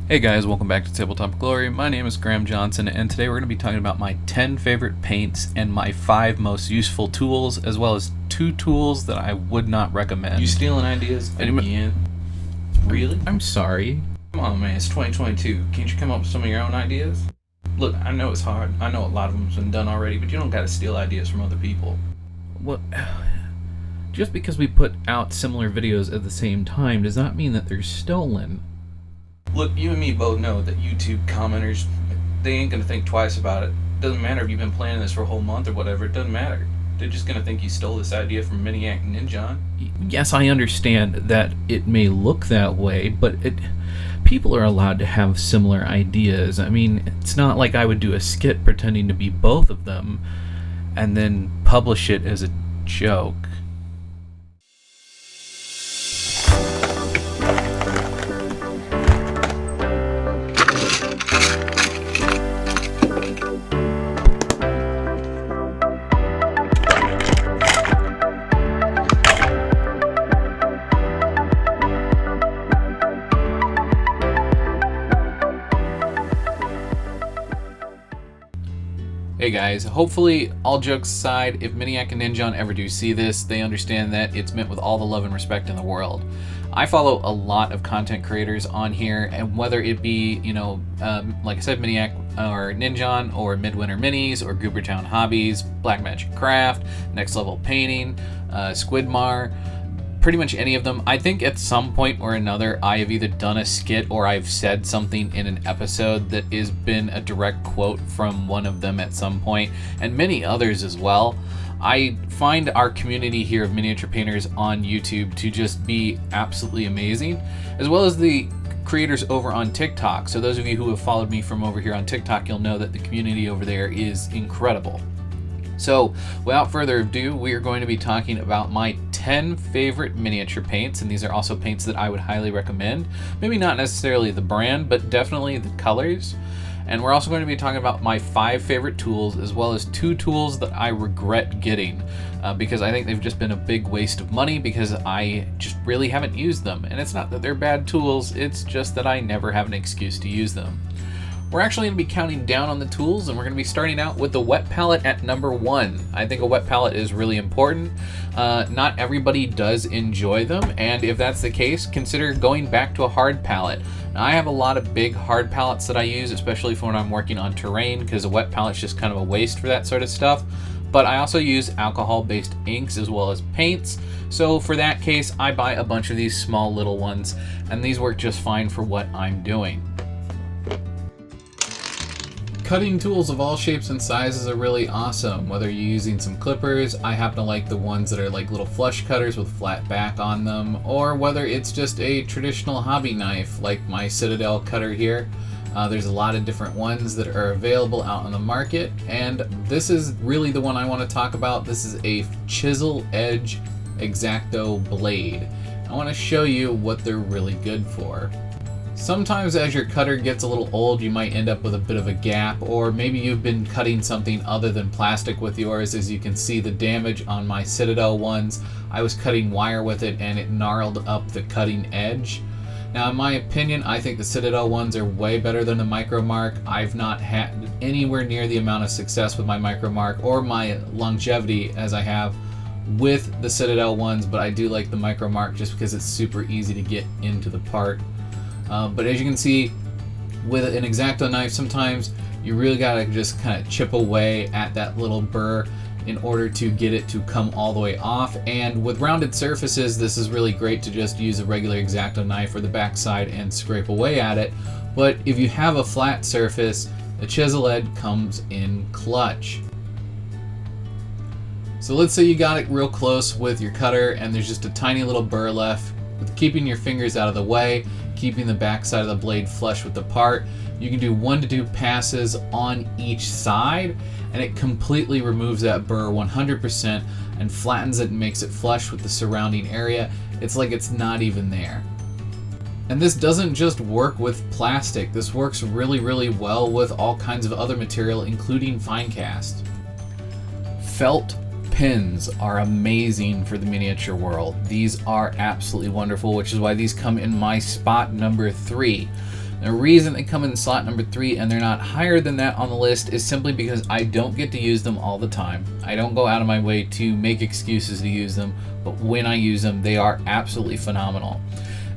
Hey guys, welcome back to Tabletop Glory. My name is Graham Johnson, and today we're going to be talking about my 10 favorite paints and my 5 most useful tools, as well as 2 tools that I would not recommend. You stealing ideas again? Really? I'm sorry. Come on, man. It's 2022. Can't you come up with some of your own ideas? Look, I know it's hard. I know a lot of them's been done already, but you don't got to steal ideas from other people. Well, just because we put out similar videos at the same time does not mean that they're stolen. Look, you and me both know that YouTube commenters, they ain't gonna think twice about it. Doesn't matter if you've been planning this for a whole month or whatever. It doesn't matter. They're just gonna think you stole this idea from Maniac Ninja. Yes, I understand that it may look that way, but people are allowed to have similar ideas. I mean, it's not like I would do a skit pretending to be both of them and then publish it as a joke. Hey guys, hopefully, all jokes aside, if Maniac and Ninja ever do see this, they understand that it's meant with all the love and respect in the world. I follow a lot of content creators on here, and whether it be, like I said, Maniac or Ninja, or Midwinter Minis, or Goobertown Hobbies, Blackmagic Craft, Next Level Painting, Squidmar, pretty much any of them. I think at some point or another I have either done a skit or I've said something in an episode that has been a direct quote from one of them at some point, and many others as well. I find our community here of miniature painters on YouTube to just be absolutely amazing, as well as the creators over on TikTok. So those of you who have followed me from over here on TikTok, you'll know that the community over there is incredible. So, without further ado, we are going to be talking about my 10 favorite miniature paints, and these are also paints that I would highly recommend. Maybe not necessarily the brand, but definitely the colors. And we're also going to be talking about my 5 favorite tools, as well as 2 tools that I regret getting, because I think they've just been a big waste of money because I just really haven't used them. And it's not that they're bad tools, it's just that I never have an excuse to use them. We're actually going to be counting down on the tools, and we're going to be starting out with the wet palette at number 1. I think a wet palette is really important. Not everybody does enjoy them, and if that's the case, consider going back to a hard palette. Now, I have a lot of big hard palettes that I use, especially for when I'm working on terrain, because a wet palette's just kind of a waste for that sort of stuff. But I also use alcohol-based inks as well as paints, so for that case, I buy a bunch of these small little ones, and these work just fine for what I'm doing. Cutting tools of all shapes and sizes are really awesome, whether you're using some clippers. I happen to like the ones that are like little flush cutters with flat back on them, or whether it's just a traditional hobby knife like my Citadel cutter here. There's a lot of different ones that are available out on the market, and this is really the one I want to talk about. This is a chisel edge X-Acto blade. I want to show you what they're really good for. Sometimes as your cutter gets a little old, you might end up with a bit of a gap, or maybe you've been cutting something other than plastic with yours. As you can see, the damage on my Citadel ones, I was cutting wire with it and it gnarled up the cutting edge. Now, in my opinion, I think the Citadel ones are way better than the Micromark. I've not had anywhere near the amount of success with my Micromark or my longevity as I have with the Citadel ones, but I do like the Micromark just because it's super easy to get into the part. But as you can see, with an X-Acto knife, sometimes you really gotta just kind of chip away at that little burr in order to get it to come all the way off. And with rounded surfaces, this is really great to just use a regular X-Acto knife or the backside and scrape away at it. But if you have a flat surface, the chisel edge comes in clutch. So let's say you got it real close with your cutter and there's just a tiny little burr left. With keeping your fingers out of the way, keeping the back side of the blade flush with the part, you can do 1 to 2 passes on each side, and it completely removes that burr 100% and flattens it and makes it flush with the surrounding area. It's like it's not even there. And this doesn't just work with plastic. This works really, really well with all kinds of other material, including fine cast. Felt pins are amazing for the miniature world. These are absolutely wonderful, which is why these come in my spot number 3. The reason they come in slot number 3 and they're not higher than that on the list is simply because I don't get to use them all the time. I don't go out of my way to make excuses to use them, but when I use them, they are absolutely phenomenal.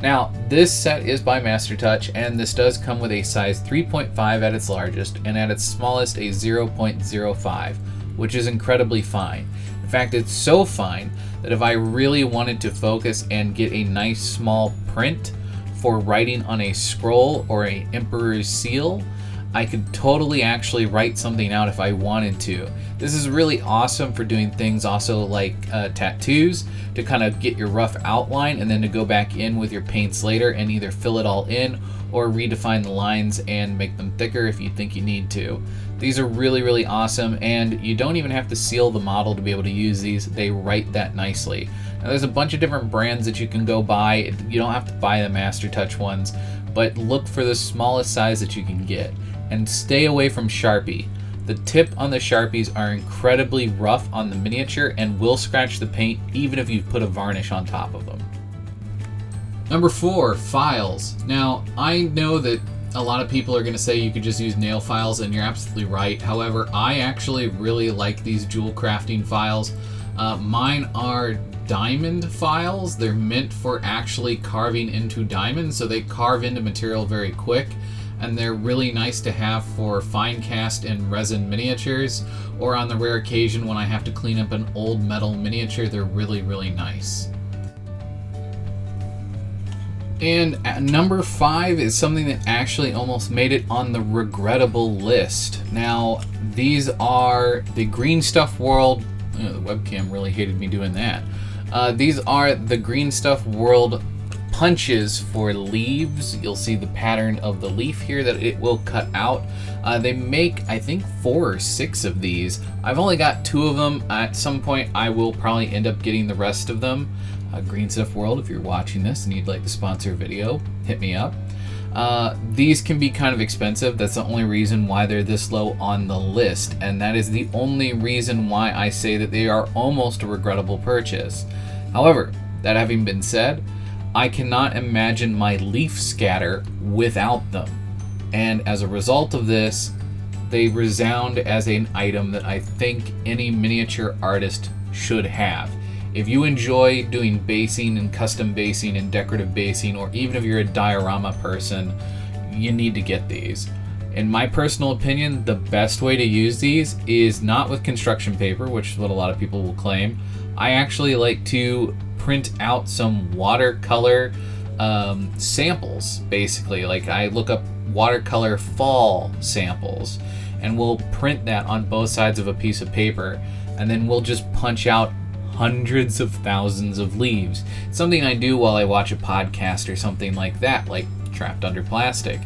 Now, this set is by Master Touch, and this does come with a size 3.5 at its largest, and at its smallest a 0.05, which is incredibly fine. In fact, it's so fine that if I really wanted to focus and get a nice small print for writing on a scroll or a Emperor's Seal, I could totally actually write something out if I wanted to. This is really awesome for doing things also like tattoos, to kind of get your rough outline and then to go back in with your paints later and either fill it all in or redefine the lines and make them thicker if you think you need to. These are really, really awesome, and you don't even have to seal the model to be able to use these. They write that nicely. Now, there's a bunch of different brands that you can go buy. You don't have to buy the Master Touch ones, but look for the smallest size that you can get. And stay away from Sharpie. The tip on the Sharpies are incredibly rough on the miniature and will scratch the paint even if you put a varnish on top of them. Number 4, files. Now, I know that a lot of people are going to say you could just use nail files, and you're absolutely right. However, I actually really like these jewel crafting files. Mine are diamond files. They're meant for actually carving into diamonds, so they carve into material very quick, and they're really nice to have for fine cast and resin miniatures, or on the rare occasion when I have to clean up an old metal miniature. They're really, really nice. And at number 5 is something that actually almost made it on the regrettable list. Now, these are the Green Stuff World. The webcam really hated me doing that. These are the Green Stuff World punches for leaves. You'll see the pattern of the leaf here that it will cut out. They make, I think, 4 or 6 of these. I've only got 2 of them. At some point, I will probably end up getting the rest of them. Green Stuff World, if you're watching this and you'd like to sponsor a video, hit me up. These can be kind of expensive. That's the only reason why they're this low on the list, and that is the only reason why I say that they are almost a regrettable purchase. However, that having been said, I cannot imagine my leaf scatter without them, and as a result of this, they resound as an item that I think any miniature artist should have. If you enjoy doing basing and custom basing and decorative basing, or even if you're a diorama person, you need to get these. In my personal opinion, the best way to use these is not with construction paper, which is what a lot of people will claim. I actually like to print out some watercolor samples, basically. Like, I look up watercolor fall samples, and we'll print that on both sides of a piece of paper, and then we'll just punch out hundreds of thousands of leaves. It's something I do while I watch a podcast or something like that, like Trapped Under Plastic.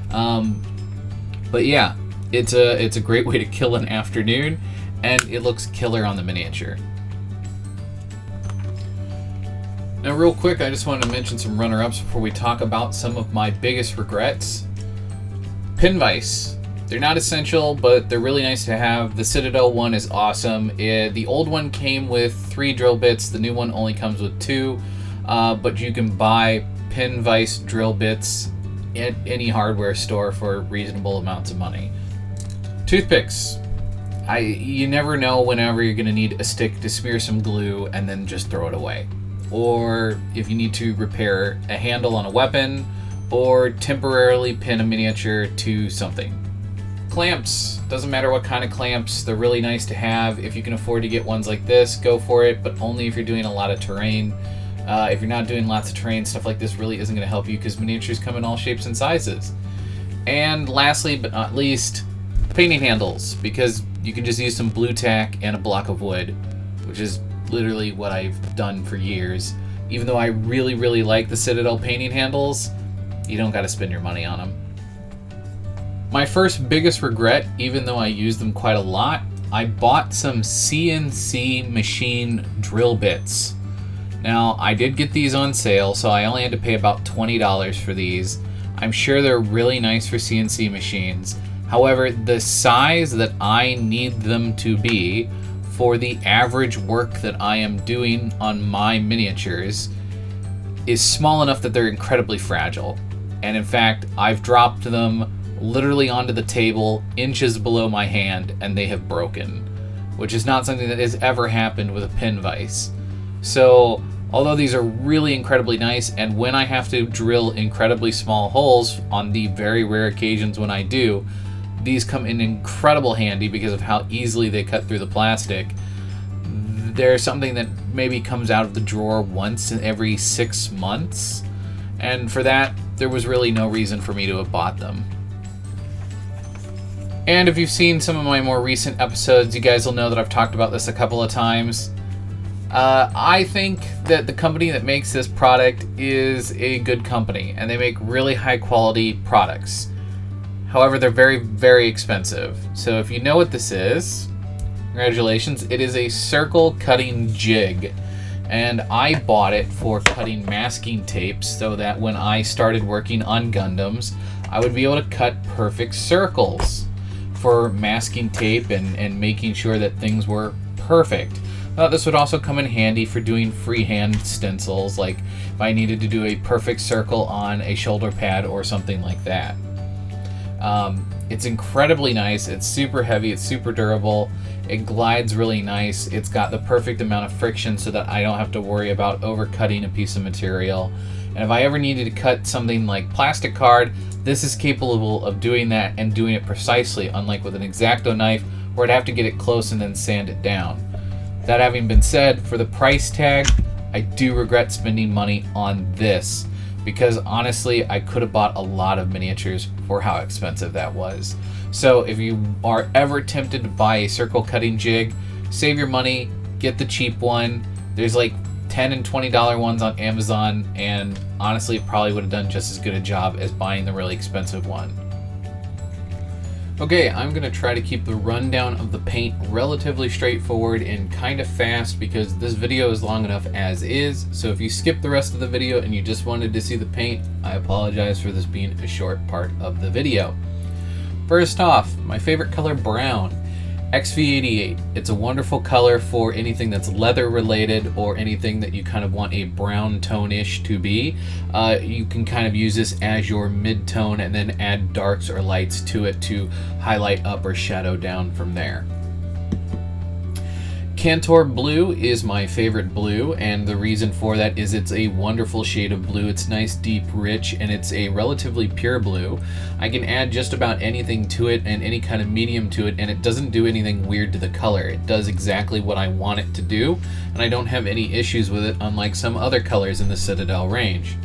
But yeah, it's a great way to kill an afternoon, and it looks killer on the miniature. Now, real quick, I just wanted to mention some runner-ups before we talk about some of my biggest regrets. Pin vise. They're not essential, but they're really nice to have. The Citadel one is awesome. The old one came with 3 drill bits. The new one only comes with 2, but you can buy pin vise drill bits at any hardware store for reasonable amounts of money. Toothpicks. You never know whenever you're going to need a stick to smear some glue and then just throw it away. Or if you need to repair a handle on a weapon, or temporarily pin a miniature to something. Clamps. Doesn't matter what kind of clamps, they're really nice to have. If you can afford to get ones like this, go for it, but only if you're doing a lot of terrain. If you're not doing lots of terrain, stuff like this really isn't going to help you, because miniatures come in all shapes and sizes. And lastly, but not least, painting handles, because you can just use some blue tack and a block of wood, which is literally what I've done for years. Even though I really, really like the Citadel painting handles, you don't got to spend your money on them. My first biggest regret, even though I use them quite a lot, I bought some CNC machine drill bits. Now, I did get these on sale, so I only had to pay about $20 for these. I'm sure they're really nice for CNC machines. However, the size that I need them to be for the average work that I am doing on my miniatures is small enough that they're incredibly fragile. And in fact, I've dropped them literally onto the table, inches below my hand, and they have broken, which is not something that has ever happened with a pin vise. So, although these are really incredibly nice, and when I have to drill incredibly small holes, on the very rare occasions when I do, these come in incredible handy because of how easily they cut through the plastic. They're something that maybe comes out of the drawer once in every 6 months, and for that, there was really no reason for me to have bought them. And if you've seen some of my more recent episodes, you guys will know that I've talked about this a couple of times. I think that the company that makes this product is a good company, and they make really high quality products. However, they're very, very expensive. So if you know what this is, congratulations. It is a circle cutting jig. And I bought it for cutting masking tapes so that when I started working on Gundams, I would be able to cut perfect circles for masking tape and making sure that things were perfect. I thought this would also come in handy for doing freehand stencils, like if I needed to do a perfect circle on a shoulder pad or something like that. It's incredibly nice. It's super heavy. It's super durable. It glides really nice. It's got the perfect amount of friction so that I don't have to worry about overcutting a piece of material. And if I ever needed to cut something like plastic card, this is capable of doing that and doing it precisely, unlike with an X-Acto knife where I'd have to get it close and then sand it down. That having been said, for the price tag, I do regret spending money on this, because honestly, I could have bought a lot of miniatures for how expensive that was. So if you are ever tempted to buy a circle cutting jig, save your money, get the cheap one. There's like $10 and $20 ones on Amazon, and honestly, it probably would have done just as good a job as buying the really expensive one. Okay, I'm going to try to keep the rundown of the paint relatively straightforward and kind of fast because this video is long enough as is. So if you skip the rest of the video and you just wanted to see the paint, I apologize for this being a short part of the video. First off, my favorite color, brown. XV88. It's a wonderful color for anything that's leather related or anything that you kind of want a brown tone-ish to be. You can kind of use this as your mid-tone and then add darks or lights to it to highlight up or shadow down from there. Cantor Blue is my favorite blue, and the reason for that is it's a wonderful shade of blue. It's nice, deep, rich, and it's a relatively pure blue. I can add just about anything to it and any kind of medium to it, and it doesn't do anything weird to the color. It does exactly what I want it to do, and I don't have any issues with it, unlike some other colors in the Citadel range.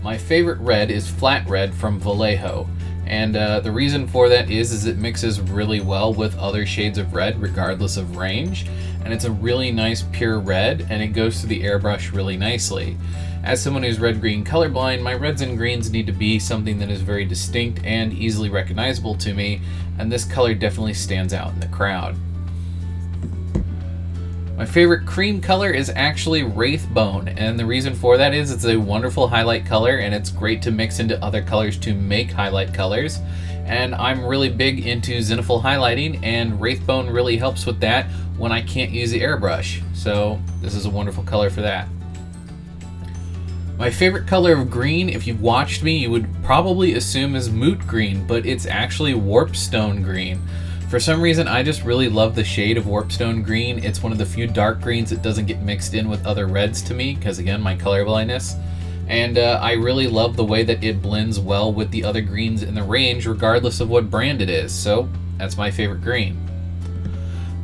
My favorite red is flat red from Vallejo. And the reason for that is it mixes really well with other shades of red regardless of range, and it's a really nice pure red, and it goes through the airbrush really nicely. As someone who's red-green colorblind, my reds and greens need to be something that is very distinct and easily recognizable to me, and this color definitely stands out in the crowd. My favorite cream color is actually Wraithbone, and the reason for that is it's a wonderful highlight color and it's great to mix into other colors to make highlight colors. And I'm really big into zenithal highlighting, and Wraithbone really helps with that when I can't use the airbrush. So this is a wonderful color for that. My favorite color of green, if you've watched me, you would probably assume is Moot Green, but it's actually Warpstone Green. For some reason, I just really love the shade of Warpstone Green. It's one of the few dark greens that doesn't get mixed in with other reds to me, because again, my color blindness. And I really love the way that it blends well with the other greens in the range, regardless of what brand it is. So that's my favorite green.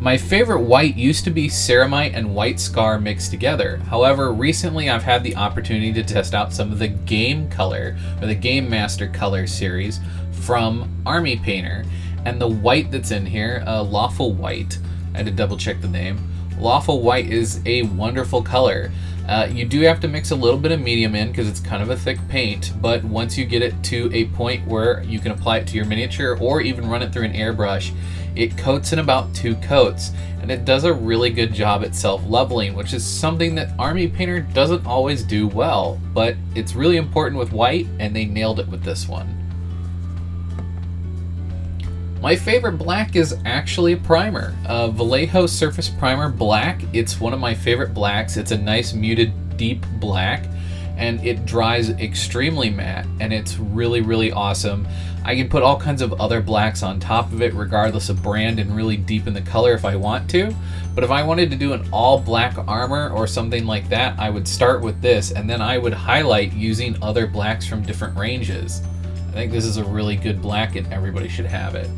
My favorite white used to be Ceramite and White Scar mixed together. However, recently I've had the opportunity to test out some of the Game Color, or the Game Master Color series from Army Painter. And the white that's in here, Lawful White, I had to double check the name. Lawful White is a wonderful color. You do have to mix a little bit of medium in because it's kind of a thick paint, but once you get it to a point where you can apply it to your miniature or even run it through an airbrush, it coats in about 2 coats, and it does a really good job at self-leveling, which is something that Army Painter doesn't always do well, but it's really important with white, and they nailed it with this one. My favorite black is actually a primer. Vallejo Surface Primer Black. It's one of my favorite blacks. It's a nice muted deep black, and it dries extremely matte, and it's really, really awesome. I can put all kinds of other blacks on top of it regardless of brand and really deepen the color if I want to. But if I wanted to do an all black armor or something like that, I would start with this, and then I would highlight using other blacks from different ranges. I think this is a really good black and everybody should have it.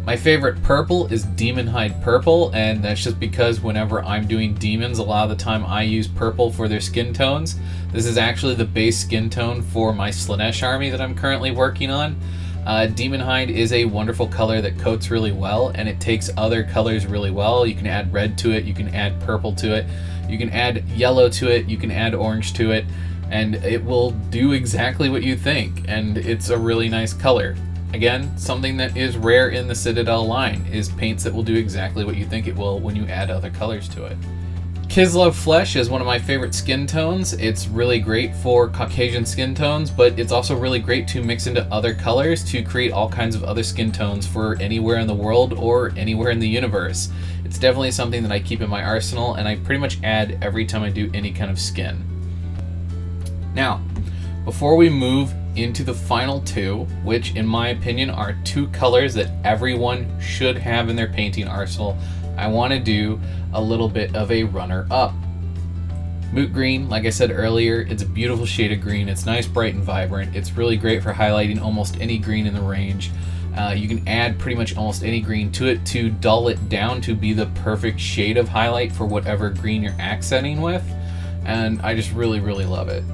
My favorite purple is Demon Hide Purple, and that's just because whenever I'm doing demons, a lot of the time I use purple for their skin tones. This is actually the base skin tone for my Slanesh army that I'm currently working on. Demon Hide is a wonderful color that coats really well, and it takes other colors really well. You can add red to it, you can add purple to it, you can add yellow to it, you can add orange to it, and it will do exactly what you think, and it's a really nice color. Again, something that is rare in the Citadel line is paints that will do exactly what you think it will when you add other colors to it. Kislev Flesh is one of my favorite skin tones. It's really great for Caucasian skin tones, but it's also really great to mix into other colors to create all kinds of other skin tones for anywhere in the world or anywhere in the universe. It's definitely something that I keep in my arsenal, and I pretty much add every time I do any kind of skin. Now, before we move into the final two, which in my opinion are two colors that everyone should have in their painting arsenal, I want to do a little bit of a runner-up. Moot Green, like I said earlier, it's a beautiful shade of green. It's nice, bright, and vibrant. It's really great for highlighting almost any green in the range. You can add pretty much almost any green to it to dull it down to be the perfect shade of highlight for whatever green you're accenting with, and I just really, really love it.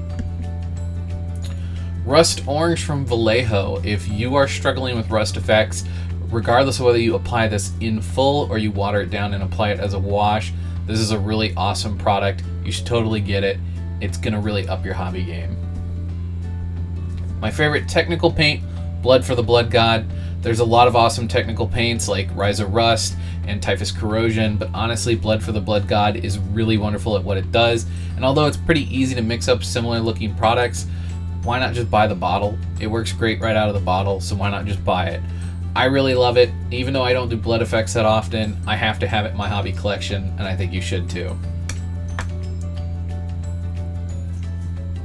Rust Orange from Vallejo. If you are struggling with rust effects, regardless of whether you apply this in full or you water it down and apply it as a wash, this is a really awesome product. You should totally get it. It's gonna really up your hobby game. My favorite technical paint, Blood for the Blood God. There's a lot of awesome technical paints like Rise of Rust and Typhus Corrosion, but honestly, Blood for the Blood God is really wonderful at what it does. And although it's pretty easy to mix up similar looking products, why not just buy the bottle? It works great right out of the bottle, so why not just buy it? I really love it. Even though I don't do blood effects that often, I have to have it in my hobby collection, and I think you should too.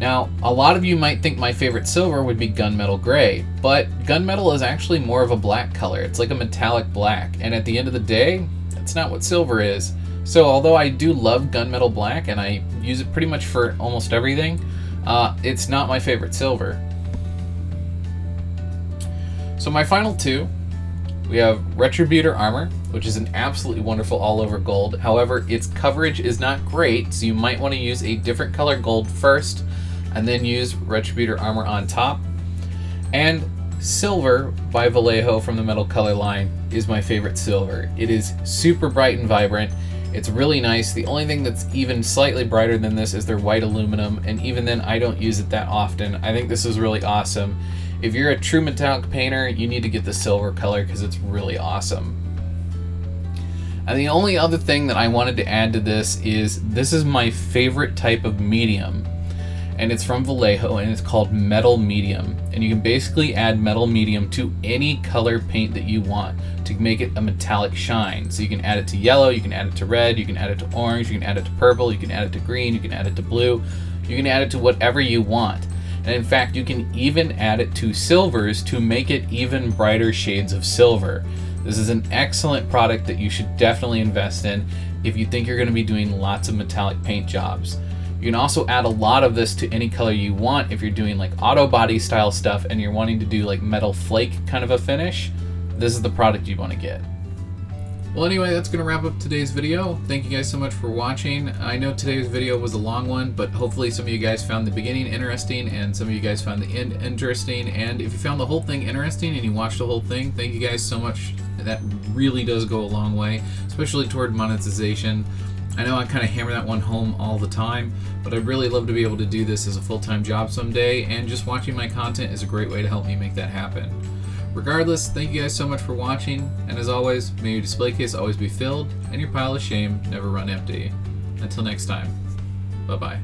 Now, a lot of you might think my favorite silver would be Gunmetal Gray, but Gunmetal is actually more of a black color. It's like a metallic black, and at the end of the day, that's not what silver is. So although I do love Gunmetal Black, and I use it pretty much for almost everything, it's not my favorite silver. So my final two, we have Retributor Armor, which is an absolutely wonderful all-over gold. However, its coverage is not great, so you might want to use a different color gold first, and then use Retributor Armor on top. And Silver by Vallejo from the Metal Color line is my favorite silver. It is super bright and vibrant. It's really nice. The only thing that's even slightly brighter than this is their white aluminum, and even then I don't use it that often. I think this is really awesome. If you're a true metallic painter, you need to get the silver color because it's really awesome. And the only other thing that I wanted to add to this is my favorite type of medium, and it's from Vallejo, and it's called Metal Medium. And you can basically add Metal Medium to any color paint that you want to make it a metallic shine. So you can add it to yellow, you can add it to red, you can add it to orange, you can add it to purple, you can add it to green, you can add it to blue, you can add it to whatever you want. And in fact, you can even add it to silvers to make it even brighter shades of silver. This is an excellent product that you should definitely invest in if you think you're going to be doing lots of metallic paint jobs. You can also add a lot of this to any color you want if you're doing like auto body style stuff and you're wanting to do like metal flake kind of a finish. This is the product you want to get. Well, anyway, that's going to wrap up today's video. Thank you guys so much for watching. I know today's video was a long one, but hopefully some of you guys found the beginning interesting and some of you guys found the end interesting. And if you found the whole thing interesting and you watched the whole thing, thank you guys so much. That really does go a long way, especially toward monetization. I know I kind of hammer that one home all the time, but I'd really love to be able to do this as a full-time job someday, and just watching my content is a great way to help me make that happen. Regardless, thank you guys so much for watching, and as always, may your display case always be filled, and your pile of shame never run empty. Until next time, bye-bye.